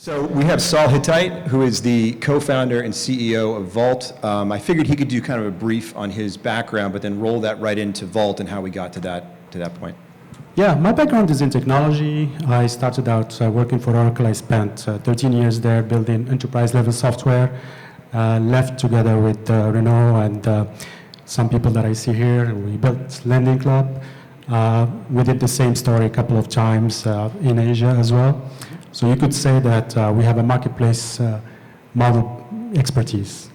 So we have Saul Hittite, who is the co-founder and CEO of Vault. I figured he could do kind of a brief on his background, but then roll that right into Vault and how we got to that point. Yeah, my background is in technology. I started out working for Oracle. I spent 13 years there building enterprise-level software. Left together with Renault and some people that I see here. We built LendIt Club. We did the same story a couple of times in Asia as well. So you could say that we have a marketplace model expertise.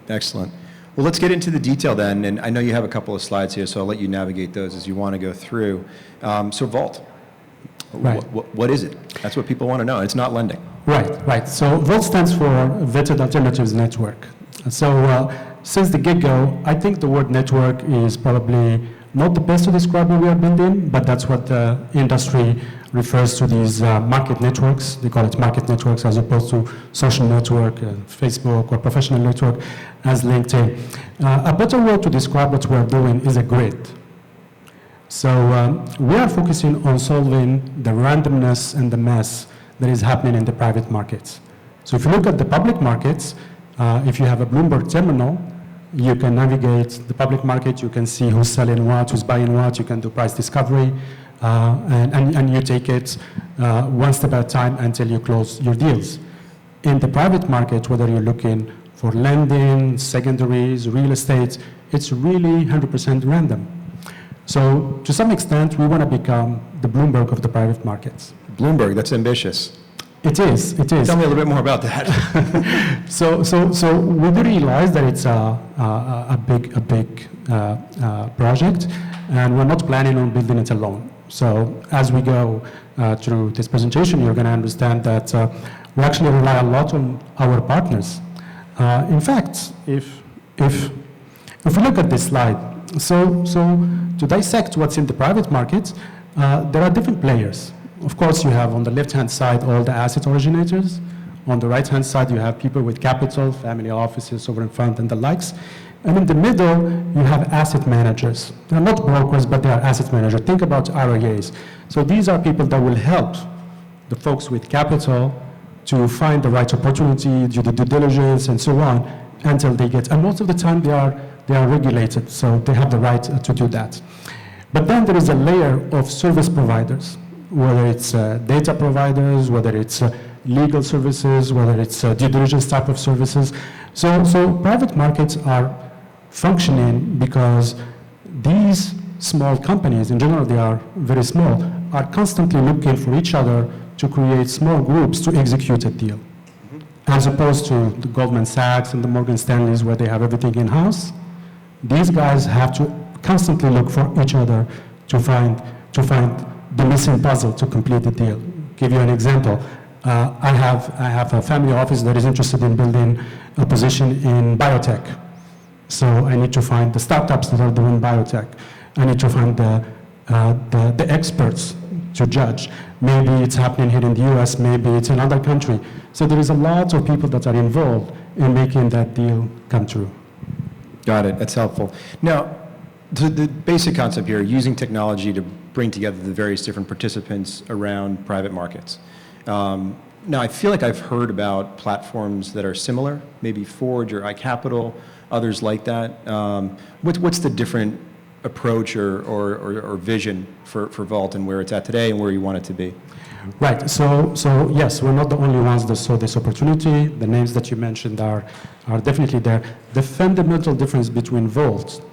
Excellent. Well, let's get into the detail then. And I know you have a couple of slides here, so I'll let you navigate those as you want to go through. So Vault, right. What is it? That's what people want to know. It's not lending. Right. So Vault stands for Vetted Alternatives Network. So since the get-go, I think the word network is probably not the best to describe what we are building, but that's what the industry refers to these market networks. They call it market networks as opposed to social network, Facebook, or professional network as LinkedIn. A better word to describe what we are doing is a grid. So we are focusing on solving the randomness and the mess that is happening in the private markets. So if you look at the public markets, if you have a Bloomberg terminal, you can navigate the public market, you can see who's selling what, who's buying what, you can do price discovery, and you take it one step at a time until you close your deals. In the private market, whether you're looking for lending, secondaries, real estate, it's really 100% random. So to some extent, we want to become the Bloomberg of the private markets. Bloomberg, that's ambitious. It is. Tell me a little bit more about that. So we do realize that it's a big project, and we're not planning on building it alone. So as we go through this presentation, you're going to understand that we actually rely a lot on our partners. In fact, if we look at this slide, so to dissect what's in the private market, there are different players. Of course, you have on the left-hand side all the asset originators. On the right-hand side, you have people with capital, family offices, sovereign fund, and the likes. And in the middle, you have asset managers. They're not brokers, but they are asset managers. Think about RIAs. So these are people that will help the folks with capital to find the right opportunity, do the due diligence, and so on, until they get. And most of the time, they are regulated, so they have the right to do that. But then there is a layer of service providers, whether it's data providers, whether it's legal services, whether it's due diligence type of services. So private markets are functioning because these small companies, in general they are very small, are constantly looking for each other to create small groups to execute a deal. As opposed to the Goldman Sachs and the Morgan Stanleys where they have everything in-house. These guys have to constantly look for each other to find the missing puzzle to complete the deal. Give you an example. I have a family office that is interested in building a position in biotech. So I need to find the startups that are doing biotech. I need to find the experts to judge. Maybe it's happening here in the US, maybe it's in another country. So there is a lot of people that are involved in making that deal come true. Got it, that's helpful. Now, the basic concept here, using technology to bring together the various different participants around private markets. Now, I feel like I've heard about platforms that are similar, maybe Forge or iCapital, others like that. What's the different approach or vision for Vault and where it's at today and where you want it to be? Right. So yes, we're not the only ones that saw this opportunity. The names that you mentioned are definitely there. The fundamental difference between Vault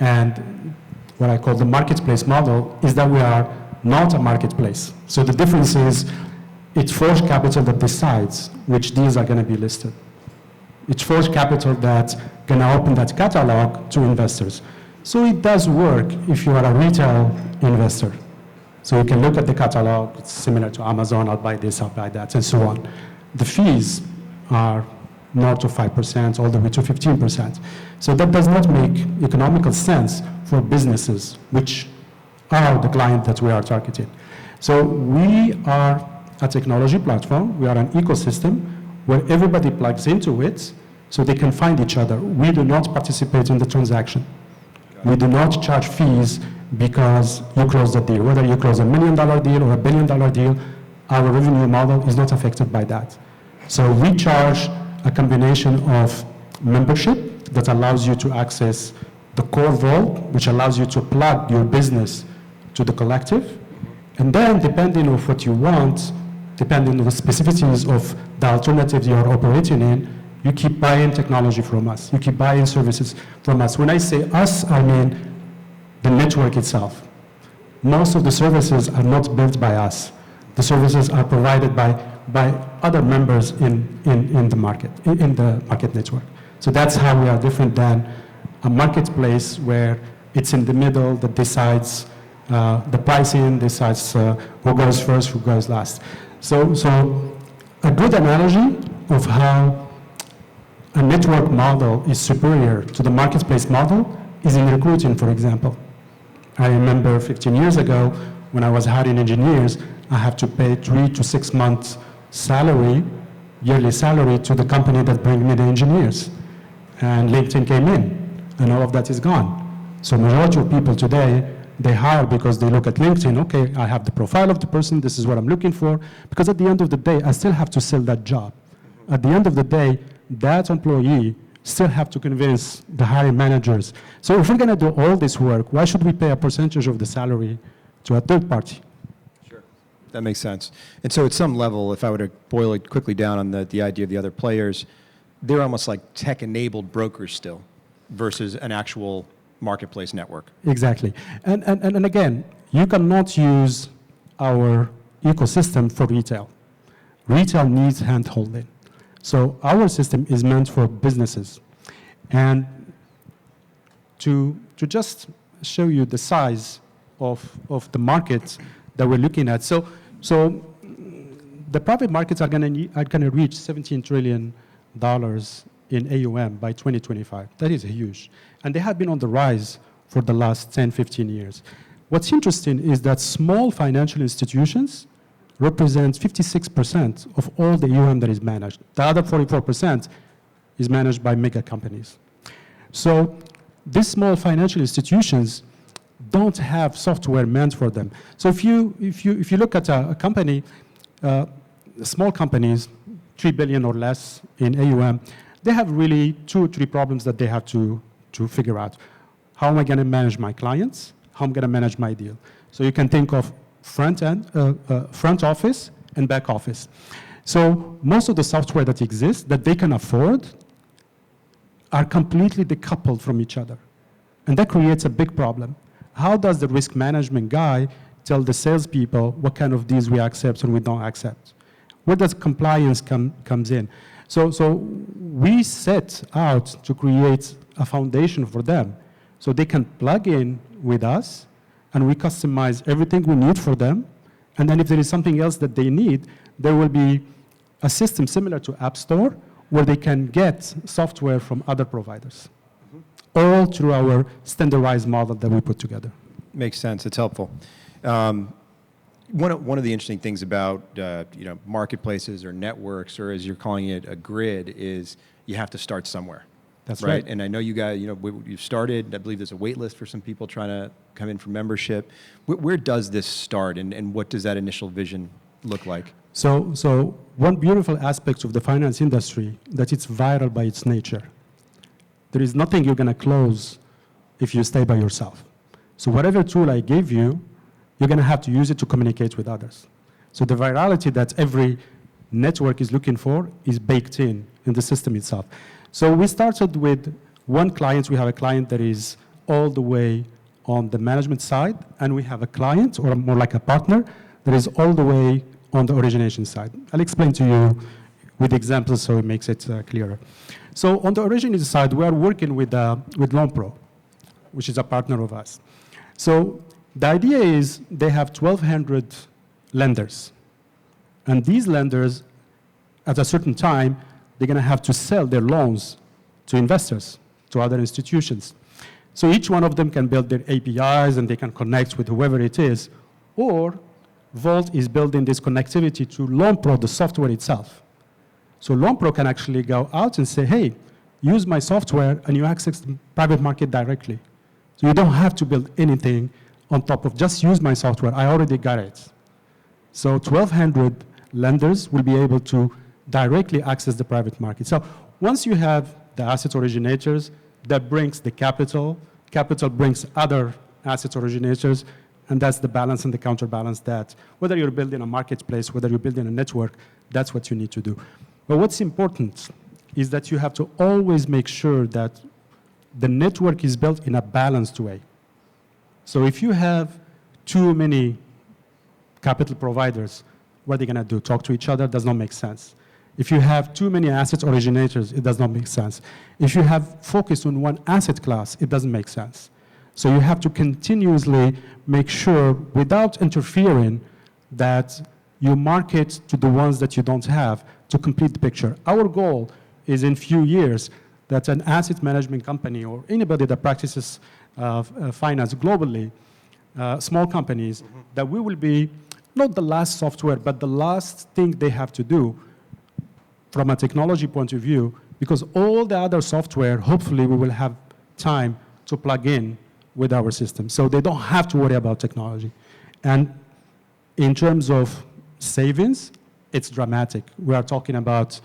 and what I call the marketplace model is that we are not a marketplace. So the difference is it's Forge Capital that decides which deals are going to be listed. It's Forge Capital that's going to open that catalog to investors. So it does work if you are a retail investor. So you can look at the catalog, it's similar to Amazon, I'll buy this, I'll buy that, and so on. The fees are north of 5%, all the way to 15%. So that does not make economical sense for businesses, which are the client that we are targeting. So we are a technology platform, we are an ecosystem where everybody plugs into it so they can find each other. We do not participate in the transaction. We do not charge fees because you close the deal. Whether you close $1 million deal or $1 billion deal, our revenue model is not affected by that. So we charge a combination of membership that allows you to access the core vault, which allows you to plug your business to the collective. And then, depending on what you want, depending on the specificities of the alternatives you are operating in, you keep buying technology from us. You keep buying services from us. When I say us, I mean the network itself. Most of the services are not built by us. The services are provided by other members in the market network. So that's how we are different than a marketplace where it's in the middle that decides the pricing, decides who goes first, who goes last. So a good analogy of how a network model is superior to the marketplace model is in recruiting, for example. I remember 15 years ago when I was hiring engineers, I have to pay 3 to 6 months salary, yearly salary to the company that bring me the engineers. And LinkedIn came in, and all of that is gone. So majority of people today, they hire because they look at LinkedIn, okay, I have the profile of the person, this is what I'm looking for, because at the end of the day, I still have to sell that job. At the end of the day, that employee still have to convince the hiring managers. So if we're gonna do all this work, why should we pay a percentage of the salary to a third party? Sure, that makes sense. And so at some level, if I were to boil it quickly down on the idea of the other players, they're almost like tech-enabled brokers still versus an actual marketplace network. Exactly. And again, you cannot use our ecosystem for retail. Retail needs hand-holding. So our system is meant for businesses. And to just show you the size of the markets that we're looking at. So the private markets are going to reach $17 trillion in AUM by 2025. That is huge. And they have been on the rise for the last 10, 15 years. What's interesting is that small financial institutions represent 56% of all the AUM that is managed. The other 44% is managed by mega companies. So these small financial institutions don't have software meant for them. So if you look at a company, small companies, 3 billion or less in AUM, they have really 2 or 3 problems that they have to figure out. How am I going to manage my clients? How am I going to manage my deal? So you can think of front office and back office. So most of the software that exists that they can afford are completely decoupled from each other. And that creates a big problem. How does the risk management guy tell the salespeople what kind of deals we accept and we don't accept? Where does compliance comes in? So we set out to create a foundation for them so they can plug in with us and we customize everything we need for them. And then if there is something else that they need, there will be a system similar to App Store where they can get software from other providers, all through our standardized model that we put together. Makes sense. It's helpful. One of the interesting things about marketplaces or networks, or as you're calling it, a grid, is you have to start somewhere. That's right. And I know you guys, you've started. I believe there's a wait list for some people trying to come in for membership. Where does this start, and what does that initial vision look like? So one beautiful aspect of the finance industry that it's viral by its nature. There is nothing you're going to close if you stay by yourself. So whatever tool I give you, you're going to have to use it to communicate with others. So the virality that every network is looking for is baked in the system itself. So we started with one client. We have a client that is all the way on the management side, and we have a client, or more like a partner, that is all the way on the origination side. I'll explain to you with examples so it makes it clearer. So on the origination side, we are working with LoanPro, which is a partner of us. So the idea is they have 1,200 lenders. And these lenders, at a certain time, they're going to have to sell their loans to investors, to other institutions. So each one of them can build their APIs and they can connect with whoever it is. Or Vault is building this connectivity to LoanPro, the software itself. So LoanPro can actually go out and say, hey, use my software and you access the private market directly. So you don't have to build anything on top of, just use my software. I already got it. So 1,200 lenders will be able to directly access the private market. So once you have the asset originators, that brings the capital, capital brings other asset originators, and that's the balance and the counterbalance that whether you're building a marketplace, whether you're building a network, that's what you need to do. But what's important is that you have to always make sure that the network is built in a balanced way. So if you have too many capital providers, what are they going to do? Talk to each other? Does not make sense. If you have too many asset originators, it does not make sense. If you have focused on one asset class, it doesn't make sense. So you have to continuously make sure, without interfering, that you market to the ones that you don't have to complete the picture. Our goal is in few years that an asset management company or anybody that practices finance globally, small companies, that we will be not the last software, but the last thing they have to do from a technology point of view, because all the other software, hopefully we will have time to plug in with our system. So they don't have to worry about technology. And in terms of savings, it's dramatic. We are talking about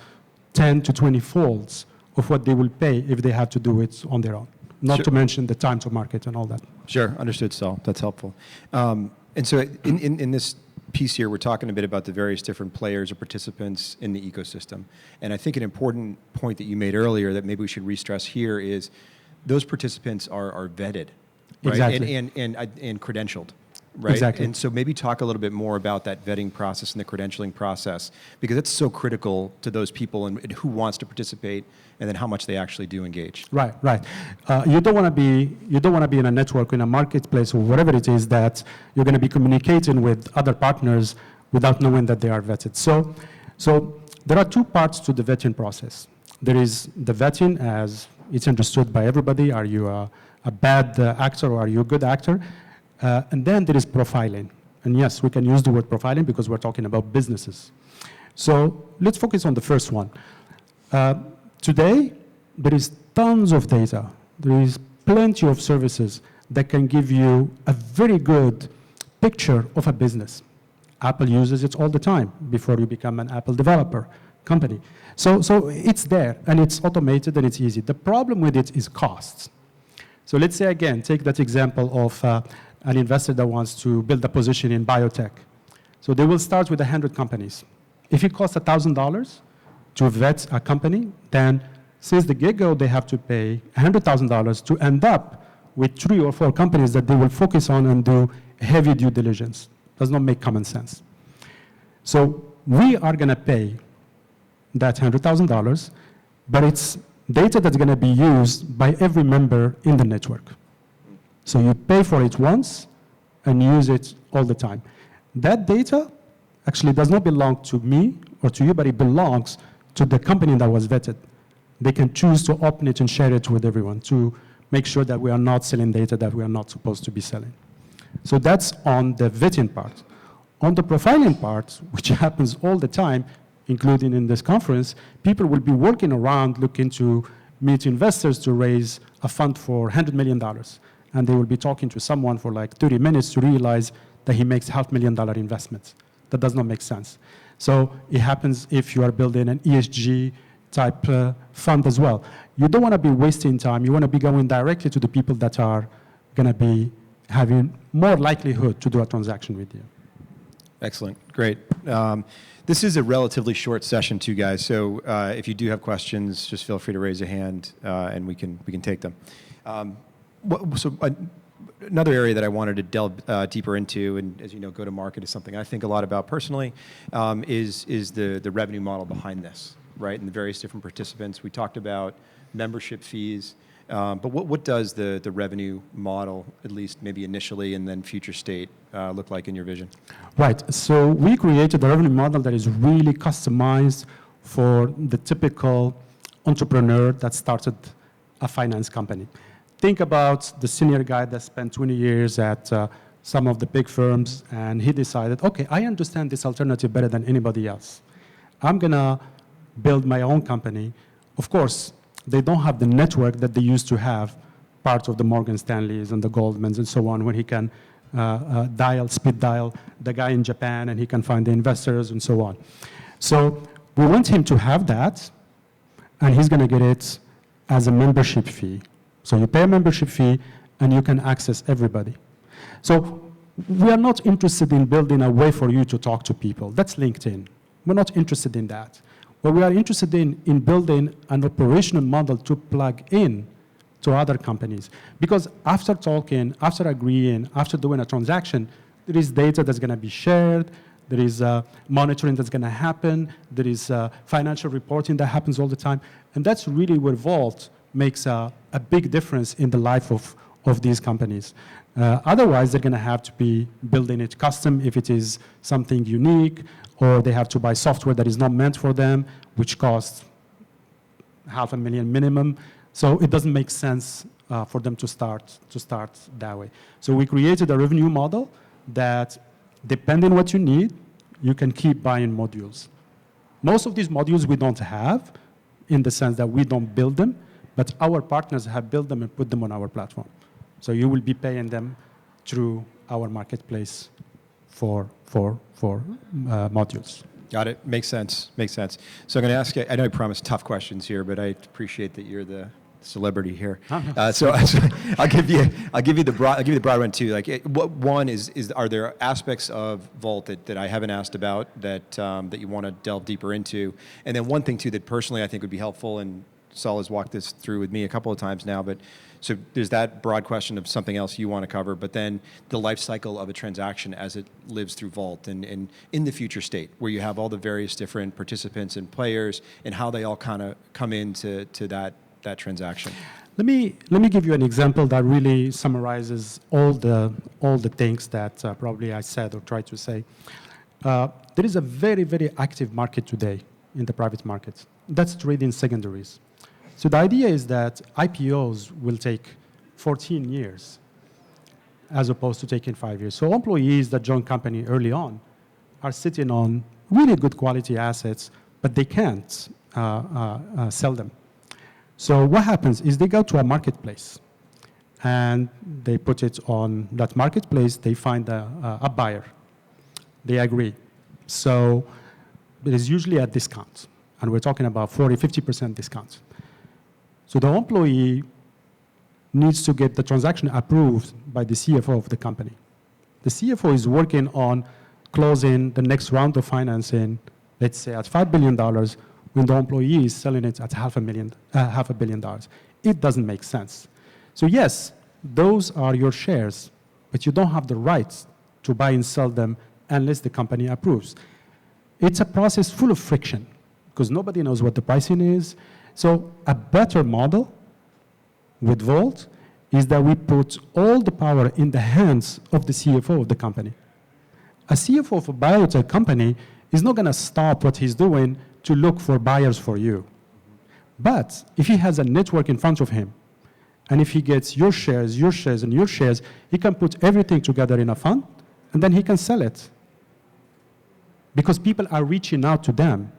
10 to 20 folds of what they will pay if they have to do it on their own. Not Sure. to mention the time to market and all that. Sure, understood, Saul. That's helpful. And so in this piece here, we're talking a bit about the various different players or participants in the ecosystem. And I think an important point that you made earlier that maybe we should re-stress here is those participants are vetted, right? Exactly. And credentialed, right? Exactly. And so maybe talk a little bit more about that vetting process and the credentialing process, because it's so critical to those people and who wants to participate and then how much they actually do engage. Right, right. You don't want to be in a network, in a marketplace, or whatever it is that you're going to be communicating with other partners without knowing that they are vetted. So there are two parts to the vetting process. There is the vetting as it's understood by everybody. Are you a bad actor or are you a good actor? And then there is profiling. And yes, we can use the word profiling because we're talking about businesses. So let's focus on the first one. Today, there is tons of data. There is plenty of services that can give you a very good picture of a business. Apple uses it all the time before you become an Apple developer company. So it's there, and it's automated, and it's easy. The problem with it is costs. So let's say, again, take that example of an investor that wants to build a position in biotech. So they will start with 100 companies. If it costs $1,000 to vet a company, then since the get-go, they have to pay $100,000 to end up with 3 or 4 companies that they will focus on and do heavy due diligence. Does not make common sense. So we are going to pay that $100,000, but it's data that's going to be used by every member in the network. So you pay for it once and use it all the time. That data actually does not belong to me or to you, but it belongs to the company that was vetted. They can choose to open it and share it with everyone to make sure that we are not selling data that we are not supposed to be selling. So that's on the vetting part. On the profiling part, which happens all the time, including in this conference, people will be working around looking to meet investors to raise a fund for $100 million. And they will be talking to someone for like 30 minutes to realize that he makes $500,000 investments. That does not make sense. So it happens if you are building an ESG type fund as well. You don't want to be wasting time. You want to be going directly to the people that are going to be having more likelihood to do a transaction with you. Excellent, great. This is a relatively short session too, guys. So if you do have questions, just feel free to raise a hand and we can take them. Another area that I wanted to delve deeper into, and as you know, go-to-market is something I think a lot about personally, is the revenue model behind this, right? And the various different participants. We talked about membership fees, but what does the revenue model, at least maybe initially and then future state, look like in your vision? Right. So we created a revenue model that is really customized for the typical entrepreneur that started a finance company. Think about the senior guy that spent 20 years at some of the big firms, and he decided, okay, I understand this alternative better than anybody else. I'm going to build my own company. Of course, they don't have the network that they used to have, part of the Morgan Stanleys and the Goldmans and so on, where he can speed dial the guy in Japan, and he can find the investors and so on. So we want him to have that, and he's going to get it as a membership fee. So you pay a membership fee, and you can access everybody. So we are not interested in building a way for you to talk to people. That's LinkedIn. We're not interested in that. What we are interested in building an operational model to plug in to other companies. Because after talking, after agreeing, after doing a transaction, there is data that's going to be shared, there is monitoring that's going to happen, there is financial reporting that happens all the time. And that's really where Vault makes a big difference in the life of these companies. Otherwise, they're going to have to be building it custom if it is something unique, or they have to buy software that is not meant for them, which costs $500,000 minimum. So it doesn't make sense for them to start that way. So we created a revenue model that, depending on what you need, you can keep buying modules. Most of these modules we don't have, in the sense that we don't build them, but our partners have built them and put them on our platform. So you will be paying them through our marketplace for modules. Got it. Makes sense. Makes sense. So I'm going to ask you, I know I promised tough questions here, but I appreciate that you're the celebrity here. So I'll give you the broad one too. Like, one is are there aspects of Vault that I haven't asked about that you want to delve deeper into? And then one thing too that personally I think would be helpful, and Saul has walked this through with me a couple of times now, but so there's that broad question of something else you want to cover, but then the life cycle of a transaction as it lives through Vault and in the future state, where you have all the various different participants and players and how they all kind of come into that transaction. Let me give you an example that really summarizes all the things that probably I said or tried to say. There is a very, very active market today in the private market. That's trading secondaries. So the idea is that IPOs will take 14 years as opposed to taking 5 years. So employees that join company early on are sitting on really good quality assets, but they can't sell them. So what happens is they go to a marketplace and they put it on that marketplace. They find a buyer. They agree. So there is usually a discount, and we're talking about 40, 50% discount. So the employee needs to get the transaction approved by the CFO of the company. The CFO is working on closing the next round of financing, let's say at $5 billion, when the employee is selling it at $500 million. It doesn't make sense. So yes, those are your shares, but you don't have the rights to buy and sell them unless the company approves. It's a process full of friction because nobody knows what the pricing is. So a better model with Vault is that we put all the power in the hands of the CFO of the company. A CFO of a biotech company is not going to stop what he's doing to look for buyers for you. But if he has a network in front of him, and if he gets your shares, and your shares, he can put everything together in a fund, and then he can sell it. Because people are reaching out to them.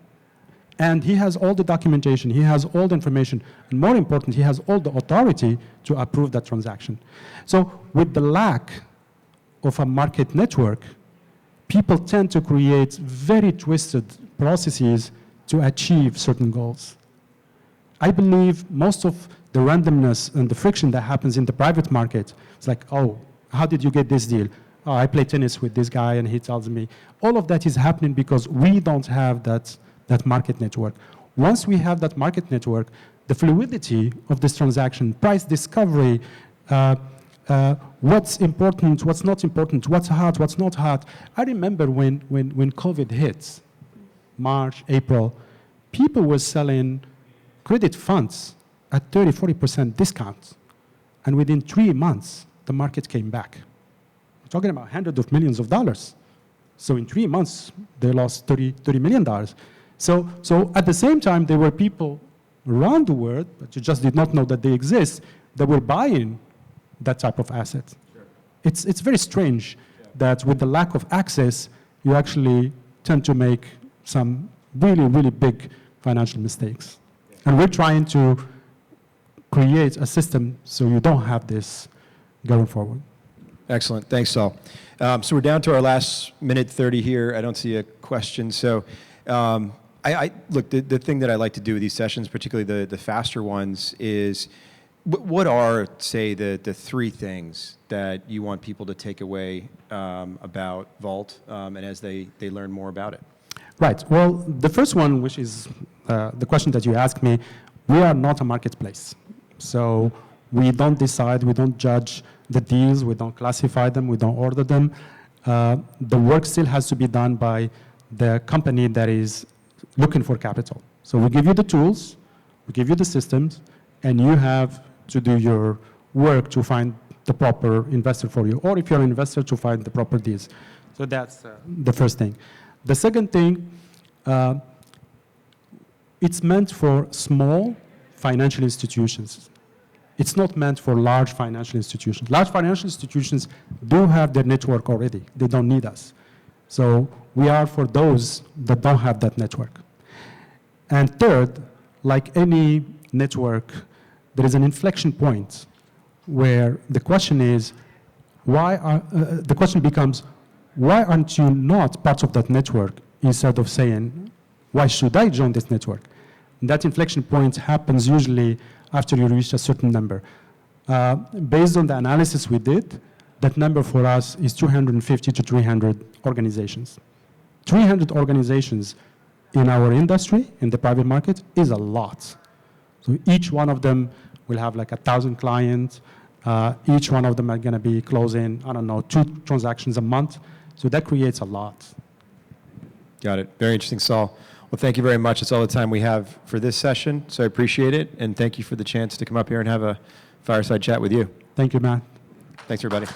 And he has all the documentation, he has all the information, and more important, he has all the authority to approve that transaction. So with the lack of a market network, people tend to create very twisted processes to achieve certain goals. I believe most of the randomness and the friction that happens in the private market, it's like, oh, how did you get this deal? Oh, I play tennis with this guy and he tells me. All of that is happening because we don't have that market network. Once we have that market network, the fluidity of this transaction, price discovery, what's important, what's not important, what's hot, what's not hot. I remember when COVID hit, March, April, people were selling credit funds at 30, 40% discount. And within 3 months, the market came back. We're talking about hundreds of millions of dollars. So in 3 months, they lost $30 million. So at the same time, there were people around the world, but you just did not know that they exist, that were buying that type of asset. Sure. It's very strange that with the lack of access, you actually tend to make some really, really big financial mistakes. Yeah. And we're trying to create a system so you don't have this going forward. Excellent. Thanks, Saul. So we're down to our last minute 30 here. I don't see a question. So look, the thing that I like to do with these sessions, particularly the faster ones, is what are, say, the three things that you want people to take away about Vault and as they learn more about it? Right. Well, the first one, which is the question that you asked me, we are not a marketplace. So we don't decide, we don't judge the deals, we don't classify them, we don't order them. The work still has to be done by the company that is looking for capital. So we give you the tools, we give you the systems, and you have to do your work to find the proper investor for you, or if you're an investor, to find the proper deals. So that's the first thing. The second thing, it's meant for small financial institutions. It's not meant for large financial institutions. Large financial institutions do have their network already. They don't need us. So we are for those that don't have that network. And third, like any network, there is an inflection point where the question is, the question becomes, why aren't you not part of that network, instead of saying, why should I join this network? And that inflection point happens usually after you reach a certain number. Based on the analysis we did, that number for us is 250 to 300 organizations. 300 organizations in our industry, in the private market, is a lot. So each one of them will have like 1,000 clients. Each one of them are going to be closing, 2 transactions a month. So that creates a lot. Got it. Very interesting, Saul. Well, thank you very much. That's all the time we have for this session, so I appreciate it, and thank you for the chance to come up here and have a fireside chat with you. Thank you, Matt. Thanks, everybody.